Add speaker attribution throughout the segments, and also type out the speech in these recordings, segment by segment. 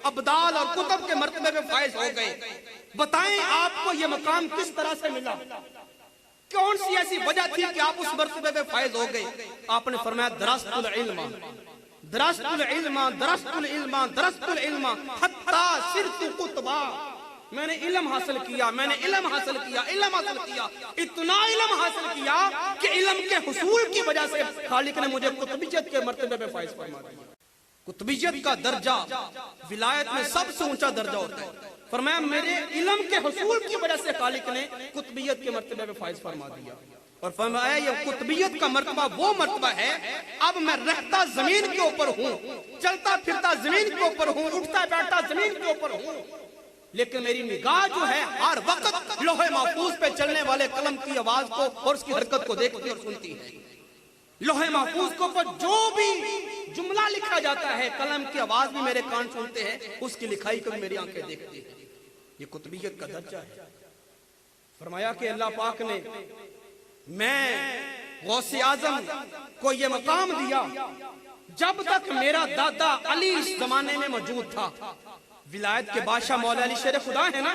Speaker 1: ابدال اور کتب کے مرتبے پہ فائز ہو گئے. بتائیں آپ کو یہ مقام کس طرح سے ملا؟ کون سی ایسی وجہ تھی کہ آپ اس مرتبے پہ فائز ہو گئے؟ آپ نے فرمایا درست العلم درست العلم درست العلم درست العلم حتی صرت قطبا. میں نے علم حاصل کیا، میں نے علم حاصل کیا، علم حاصل کیا، اتنا علم حاصل کیا کہ علم کے حصول کی وجہ سے خالق نے مجھے قطبیت کے مرتبے پہ فائز فرما دیا. قطبیت کا درجہ ولایت میں سب سے اونچا درجہ ہوتا ہے. فرمایا میرے علم کے حصول کی وجہ سے خالق نے قطبیت کے مرتبے پہ فائز فرما دیا. اور فرمایا یہ قطبیت کا مرتبہ وہ مرتبہ ہے، اب میں رہتا زمین کے اوپر ہوں، چلتا پھرتا زمین کے اوپر ہوں، اٹھتا بیٹھتا زمین کے اوپر ہوں، لیکن میری نگاہ جو ہے ہر وقت لوح محفوظ پہ چلنے والے قلم کی آواز کو اور اس کی حرکت کو دیکھتی اور سنتی ہے. لوح محفوظ کو جو بھی جملہ لکھا جاتا ہے قلم کی آواز بھی میرے کان سنتے ہیں، اس کی لکھائی کو بھی میری آنکھیں دیکھتی ہیں. یہ قطبیت کا درجہ ہے. فرمایا کہ اللہ پاک نے میں غوث اعظم کو یہ مقام دیا جب تک میرا دادا علی اس زمانے میں موجود تھا. ولایت کے بادشاہ مولا علی شیر خدا ہے نا،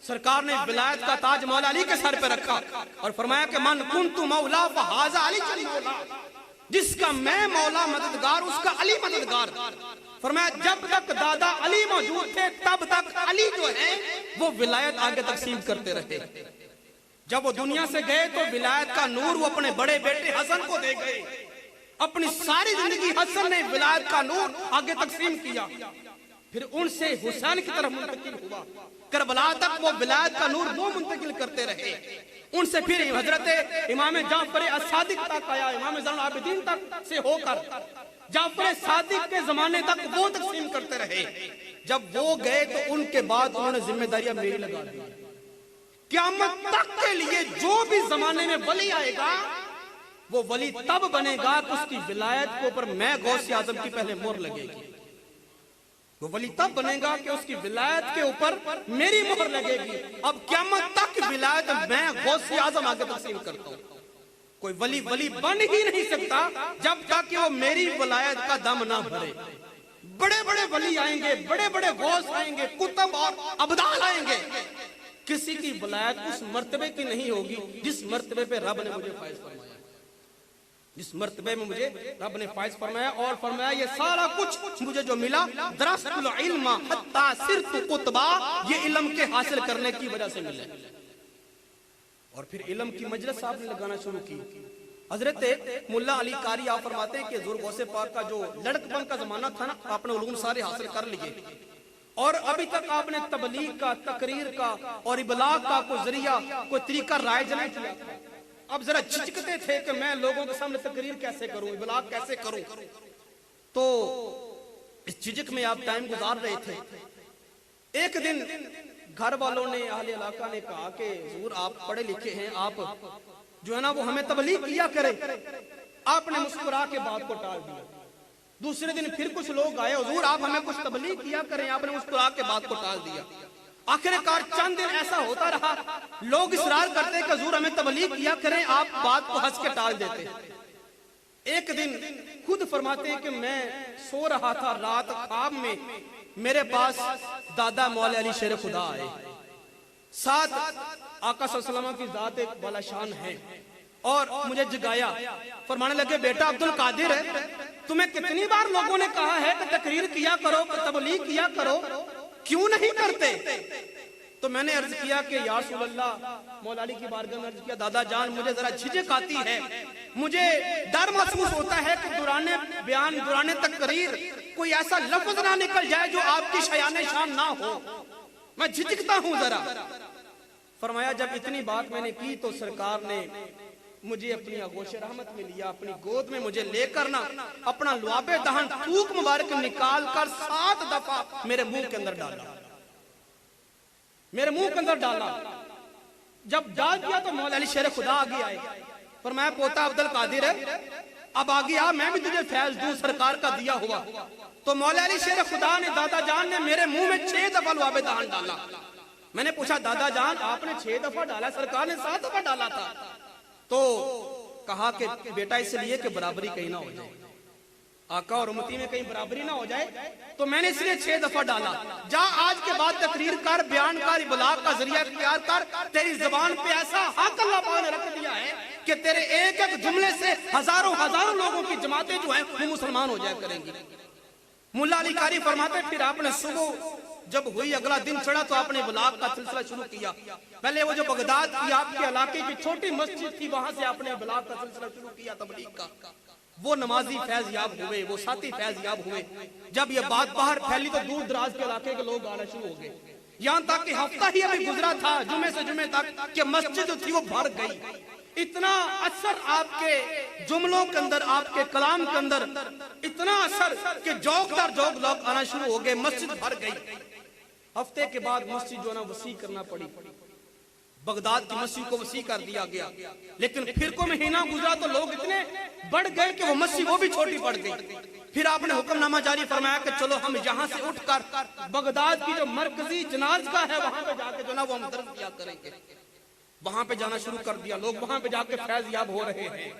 Speaker 1: سرکار نے ولایت کا تاج مولا علی کے سر پہ رکھا اور فرمایا کہ من کنت مولا فہذا علی مولا، جس کا میں مولا مددگار اس کا علی مددگار. فرمایا جب تک دادا علی موجود تھے تب تک علی جو ہے وہ ولایت آگے تقسیم کرتے رہے. جب وہ دنیا سے گئے تو ولایت کا نور وہ اپنے بڑے بیٹے حسن کو دے گئے. اپنی ساری زندگی حسن نے ولایت کا نور آگے تقسیم کیا، پھر ان سے حسین کی طرف منتقل ہوا. کربلا تک وہ ولایت کا نور وہ منتقل کرتے رہے. ان سے پھر حضرت امام جعفر الصادق تک آیا، امام زین العابدین تک سے ہو کر جعفر صادق کے زمانے تک وہ تقسیم کرتے رہے. جب وہ گئے تو ان کے بعد انہوں نے ذمہ داریاں میری لگا دی. قیامت تک کے لیے جو بھی زمانے میں ولی آئے گا وہ ولی تب بنے گا کہ اس کی ولایت کے اوپر میں غوث اعظم کی پہلے مہر لگے گی. وہ ولی تب بنے گا کہ اس کی ولایت کے اوپر میری مہر لگے گی. اب قیامت تک ولایت میں غوث اعظم آگے تقسیم کرتا ہوں. کوئی ولی بن ہی نہیں سکتا جب تک کہ وہ میری ولایت کا دم نہ بھرے. بڑے بڑے ولی آئیں گے، بڑے بڑے غوث آئیں گے، کتب اور ابدال آئیں گے، کسی کی ولایت اس مرتبے کی نہیں ہوگی جس مرتبے پہ رب نے مجھے فائز فرمایا، جس مرتبے میں مجھے رب نے فائز فرمایا. اور فرمایا یہ سارا کچھ مجھے جو ملا درست العلم حتی صرت قطبا، یہ علم کے حاصل کرنے کی وجہ سے ملے. اور پھر علم کی مجلس آپ نے لگانا شروع کی. حضرت ملا علی قاری آپ فرماتے ہیں کہ حضور غوث پاک کا جو لڑکپن کا زمانہ تھا نا، آپ نے علوم سارے حاصل کر لیے اور ابھی تک آپ نے تبلیغ کا، تقریر کا اور ابلاغ کا کوئی ذریعہ، کوئی طریقہ رائج نہیں کیا. اب ذرا جھجکتے تھے کہ میں لوگوں کے سامنے تقریر کیسے کروں، ابلاغ کیسے کروں. تو اس جھجک میں آپ ٹائم گزار رہے تھے. ایک دن گھر والوں نے، اہل علاقہ نے کہا کہ حضور آپ پڑھے لکھے ہیں، آپ جو ہے نا وہ ہمیں تبلیغ کیا کریں. آپ نے مسکرا کے بات کو ٹال دیا. دوسرے دن پھر کچھ لوگ آئے، حضور آپ ہمیں کچھ تبلیغ کیا کریں. آپ نے مسکرا کے بات کو ٹال دیا. آخر کار چند دن ایسا ہوتا رہا، لوگ اصرار کرتے کہ حضور ہمیں تبلیغ کیا کریں، آپ بات کو ہنس کے ٹال دیتے. ایک دن خود فرماتے ہیں کہ میں سو رہا تھا، رات خواب میں میرے پاس دادا مولا علی شیر خدا آئے، ساتھ آقا صلی اللہ علیہ وسلم کی ذات ایک بالا شان ہے، اور مجھے جگایا. فرمانے لگے بیٹا عبد القادر ہے، تمہیں کتنی بار لوگوں نے کہا ہے کہ تقریر کیا کرو، تبلیغ کیا کرو، کیوں نہیں کرتے؟ تو میں نے عرض کیا کہ یا رسول اللہ، مولا علی کی بارگاہ میں عرض کیا دادا جان مجھے ذرا جھجک آتی ہے، مجھے ڈر محسوس ہوتا ہے کہ دوران بیان، دوران تقریر کوئی ایسا لفظ نہ نکل جائے جو آپ کی شایان شان نہ ہو، میں جھجکتا ہوں ذرا. فرمایا جب اتنی بات میں نے کی تو سرکار نے مجھے اپنی آغوش رحمت میں لیا، اپنی گود میں مجھے لے کر نا اپنا لعاب دہن تھوک مبارک نکال کر 7 دفعہ میرے منہ کے اندر ڈالا، میرے منہ کے اندر ڈالا. جب ڈال دیا تو مولا علی شیر خدا آگے آئے. فرمایا پوتا عبد القادر ہے، اب آگے آ، میں بھی تجھے فیض دوں سرکار کا دیا ہوا. تو مولا علی شیر خدا نے، دادا جان نے میرے منہ میں 6 دفعہ لعاب دہن ڈالا. میں نے پوچھا دادا جان آپ نے 6 دفعہ ڈالا، سرکار نے 7 دفعہ ڈالا تھا. تو کہا کہ بیٹا اس لیے کہ برابری کہیں نہ ہو جائے. आका और उम्मती में कहीं बराबरी ना हो जाए, तो मैंने इसलिए 6 दफा डाला। जा आज के बाद तकरीर कर, बयान कर, इबलाग का जरिया इख्तियार कर। तेरी जुबान पे ऐसा हक अल्लाह पाक ने रख दिया है कि तेरे एक एक जुमले से हजारों हजारों लोगों की जमातें जो हैं वो मुसलमान हो जाया करेंगी। मुल्ला अली कारी फरमाते, फिर आपने सुबह जब हुई, अगला दिन चढ़ा तो आपने इबलाग का सिलसिला शुरू किया। पहले वो जो बगदाद की आपके इलाके की छोटी मस्जिद थी, वहां से आपने इबलाग का सिलसिला शुरू किया तबलीग का। वो नमाजी फैज याब हुए, वो साथी फैज याब हुए। जब ये बात बाहर फैली तो दूर दराज के इलाके के लोग आना शुरू हो गए। यहाँ तक कि हफ्ता ही अभी गुजरा था जुमे से जुमे तक कि मस्जिद जो थी वो भर गई। इतना असर आपके जुमलों के अंदर, आपके कलाम के अंदर इतना असर कि जौक दर जौक लोग आना शुरू हो गए, मस्जिद भर गई। हफ्ते के बाद मस्जिद जो ना वसी करना पड़ी, बगदाद की मस्जिद को वसी कर दिया गया। लेकिन फिर को महीना गुजरा तो लोग इतने बढ़ गए कि वो मस्जिद वो भी छोटी पड़ गई। फिर आपने हुक्मनामा जारी फरमाया कि चलो हम यहाँ से उठकर बगदाद की जो मरकजी जनाज़गाह है वहां पे जाके जो ना वो हम दर्द किया करेंगे। वहां पे जाना शुरू कर दिया, लोग वहां पे जाके फैज याब हो रहे हैं।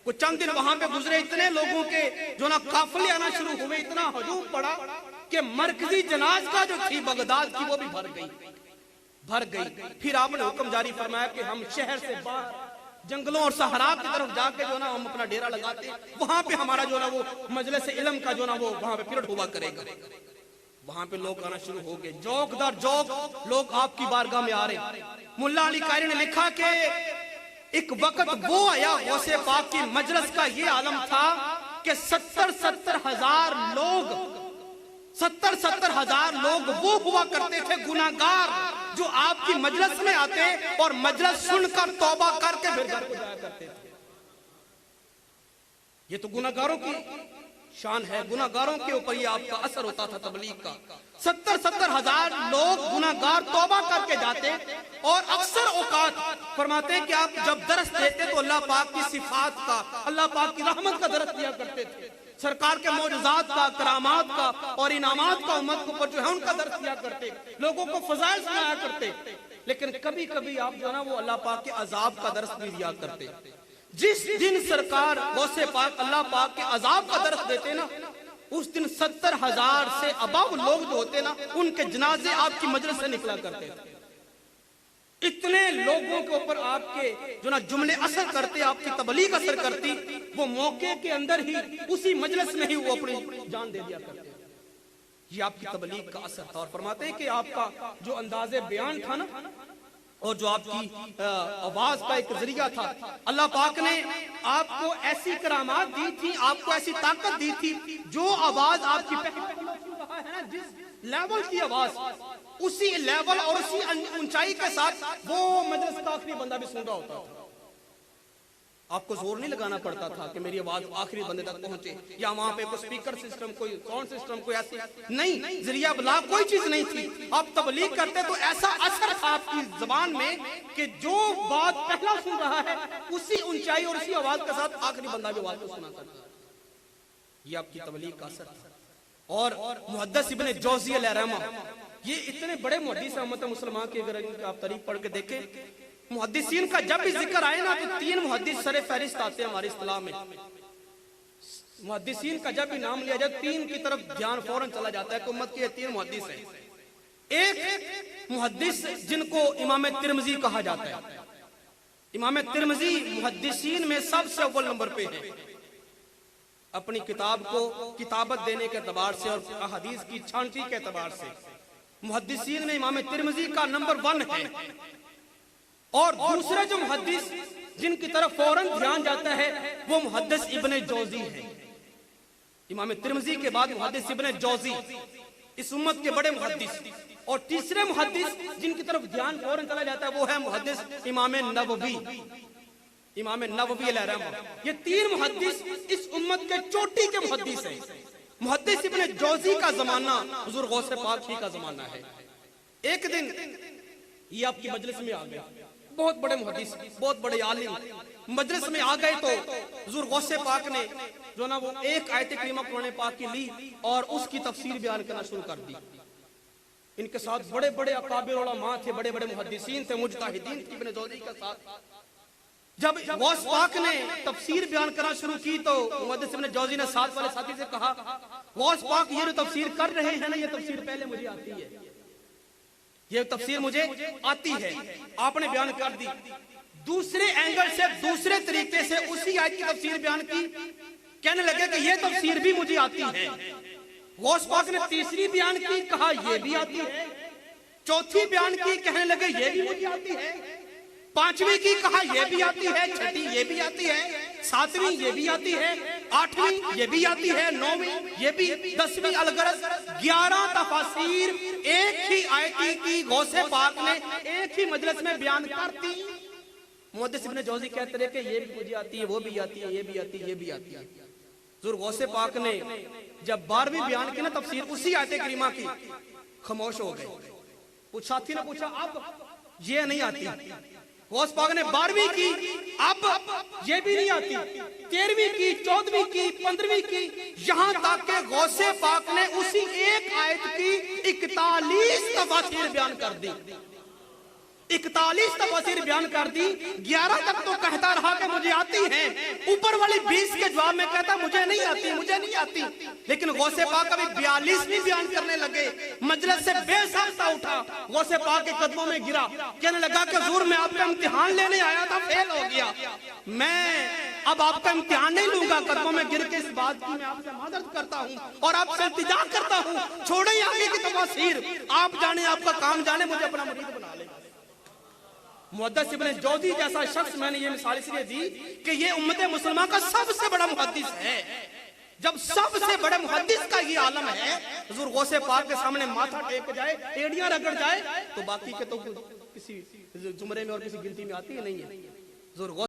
Speaker 1: कुछ चंद दिन वहां पे गुजरे, इतने लोगों के जो ना काफिले आना शुरू हुए, इतना हजूम पड़ा कि मरकजी जनाज़गाह जो थी बगदाद की वो भी भर गई। फिर आपने हुक्म जारी फरमाया कि हम शहर से बाहर जंगलों और सहरा की तरफ जाके जो ना हम अपना डेरा लगाते, वहां पे हमारा जो ना वो मजलिस इल्म का जो ना वो वहां पे पीरियड हुआ करेगा। वहां पे लोग आना शुरू हो गए, जौक दर जौक लोग आपकी बारगाह में आ रहे। मुल्ला अली कारी ने लिखा कि एक वक्त वो आया गौसे पाक की मजलिस का ये आलम था कि 70 हजार लोग वो हुआ करते थे गुनाहगार, जो आपकी मजलिस में आते और मजलिस सुनकर तौबा करके फिर घर को जाया करते थे। ये तो गुनाहगारों की शान है, गुनाहगारों के ऊपर ये आपका असर होता था तबलीग का। 70 हजार लोग गुनाहगार तौबा करके जाते और अक्सर औकात फरमाते कि आप जब दरस देते तो अल्लाह पाक की सिफात का, अल्लाह पाक की रहमत का दरस दिया करते थे, सरकार के मौजूदात का, करामात का और इनामात का उम्मत को जो है उनका दर्द दिया करते, लोगों को फजाइल सुनाया करते। लेकिन कभी कभी आप जो है ना वो अल्लाह पाक के अजाब का दर्द भी दिया करते। जिस दिन सरकार गौसे पाक अल्लाह पाक के अजाब का दर्द देते ना, उस दिन 70 हजार से अबव लोग जो होते ना उनके जनाजे आपकी मजलिस से निकला करते थे। इतने लोगों के ऊपर आपके जो ना जुमले असर करते, आपकी तबलीग असर करती, वो मौके के अंदर ही उसी मजलिस में ही वो अपनी जान दे दिया करते। ये आपकी तबलीग का असर था। और फरमाते हैं कि आपका जो अंदाजे बयान था ना और जो आपकी आवाज का एक जरिया था, अल्लाह पाक ने आपको ऐसी करामात दी थी, आपको ऐसी ताकत दी थी, जो आवाज आपकी है ना जिस लेवल की आवाज, उसी लेवल और उसी ऊंचाई के साथ वो मजलिस का आखिरी बंदा भी सुन रहा होता था। आपको जोर नहीं लगाना पड़ता था कि मेरी आवाज आखिरी बंदे तक पहुंचे, या वहां पे कोई स्पीकर सिस्टम, कोई साउंड सिस्टम, कोई ऐसी नहीं, जरिया बलाग कोई चीज नहीं थी। आप तबलीग करते तो ऐसा असर था आपकी जबान में कि जो बात पहला सुन रहा है उसी ऊंचाई और उसी आवाज के साथ आखिरी बंदा भी आवाज को सुना करता। ये आपकी तबलीग का असर था। और मुहद्दिस इब्न जौज़ी अलैहिर्रहमा, ये इतने बड़े मुहद्दिस हैं उम्मत मुसलमान की, अगर आप तारीख पढ़ के देखें, मुहद्दिसीन का जब भी जिक्र आए ना तो 3 मुहद्दिस सरे फहरिस्त आते हैं हमारी इस्तिलाह में। मुहद्दिसीन का जब भी नाम लिया जाए 3 की तरफ ध्यान फौरन चला जाता है कि उम्मत के 3 मुहद्दिस हैं। एक मुहद्दिस जिनको इमाम तिरमिजी कहा जाता है। इमाम तिरमिजी मुहद्दिसीन में सबसे अव्वल नंबर पे है, अपनी किताब को किताबत देने के एतबार से और अहादीस की छांटी के एतबार से मुहद्दिसीन में इमाम तिरमिजी का नंबर 1 है। और दूसरे जो मुहद्दिस जिनकी तरफ फौरन ध्यान जाता है वो मुहद्दिस इब्न जौज़ी है। इमाम तिरमिजी के बाद मुहद्दिस इब्न जौज़ी इस उम्मत के बड़े मुहद्दिस। और तीसरे मुहद्दिस जिनकी तरफ ध्यान फौरन चला जाता है वो है मुहद्दिस इमाम नववी, इमाम नववी अलैहिर्रहमा। ये 3 मुहद्दिस इस उम्मत के चोटी के मुहद्दिस हैं। मुहद्दिस इब्न जौज़ी का जमाना हुजूर गौसे पाक ही का जमाना है। एक दिन ये आपकी मजलिस में आ गए, बहुत बड़े मुहद्दिस, बहुत बड़े आलिम मजलिस में आ गए तो हुजूर गौसे पाक ने जो ना वो एक आयत करीमा कुरान पाक की ली और उसकी तफसीर बयान करना शुरू कर दी। इनके साथ बड़े बड़े अकाबिर उलमा थे, बड़े बड़े मुहद्दिसीन थे, मुजतहिदीन थे इब्न जौज़ी के साथ। जब गौस पाक ने तफसीर बयान करना शुरू की तो मुहद्दिस इब्न जौज़ी ने साथ वाले साथी से कहा, गौस पाक ये जो तफसीर कर रहे हैं ना, ये तफसीर पहले मुझे आती है, ये तफसीर मुझे आती है। आपने बयान कर दी, दूसरे एंगल से दूसरे तरीके से उसी आयत की तफसीर बयान की, कहने लगे कि ये तफसीर भी मुझे आती है। गौस पाक ने तीसरी बयान की, कहा ये भी आती है। चौथी बयान की, कहने लगे ये भी मुझे आती है। पांचवी की, कहा ये भी आती है। छठी ये भी आती है। सातवीं ये भी आती है। आठवीं ये भी आती है। नौवीं ये भी, 10वीं अलगरज 11 तफासीर एक ही आयत की गौसे पाक ने एक ही मजलिस में बयान कर दी। मुहद्दिस इब्न जौज़ी कहते रहे कि ये भी मुझे आती है, वो भी आती है, ये भी आती है, ये भी आती है। हुज़ूर गौसे पाक ने जब 12वीं बयान की ना तफसीर उसी आयत करीमा की, खामोश हो गए। उस साथी ने पूछा, अब ये नहीं आती। गौस पाक ने 12वीं की, अब ये भी नहीं आती। 13वीं की, 14वीं की, 15वीं की, यहां तक के गौसे पाक ने उसी एक आयत की 41 तफसीर बयान कर दी। 41 तफसीर बयान कर दी। 11 तक तो कहता रहा कि मुझे आती है, ऊपर वाली 20 के जवाब में कहता मुझे नहीं आती, मुझे नहीं आती। लेकिन गौसे पाक कभी 42वीं बयान करने लगे। मजलिस से बेसाख्ता उठा, गौसे पाक के कदमों में गिरा, कहने लगा कि हुजूर मैं आपका इम्तिहान लेने आया था, फेल हो गया, मैं अब आपका इम्तिहान नहीं लूंगा। कदमों में गिर के इस बात की मैं आपसे मादरत करता हूँ और आपसे इल्तिजा करता हूँ, छोड़े आगे की तफसीर, आप जाने, आपका काम जाने, मुझे अपना मुरीद बना ले। मुहद्दिस इब्न जौज़ी जैसा शख्स, मैंने ये मिसाल इसलिए दी कि ये उम्मत मुसलमान का सबसे बड़ा मुहद्दिस है। जब सबसे बड़े मुहद्दिस का ये आलम है, हुजूर गौसे पाक के सामने माथा टेक जाए, एड़ियां रगड़ जाए, तो बाकी के तो किसी जुमरे में और किसी गिनती में आती ही नहीं है। हुजूर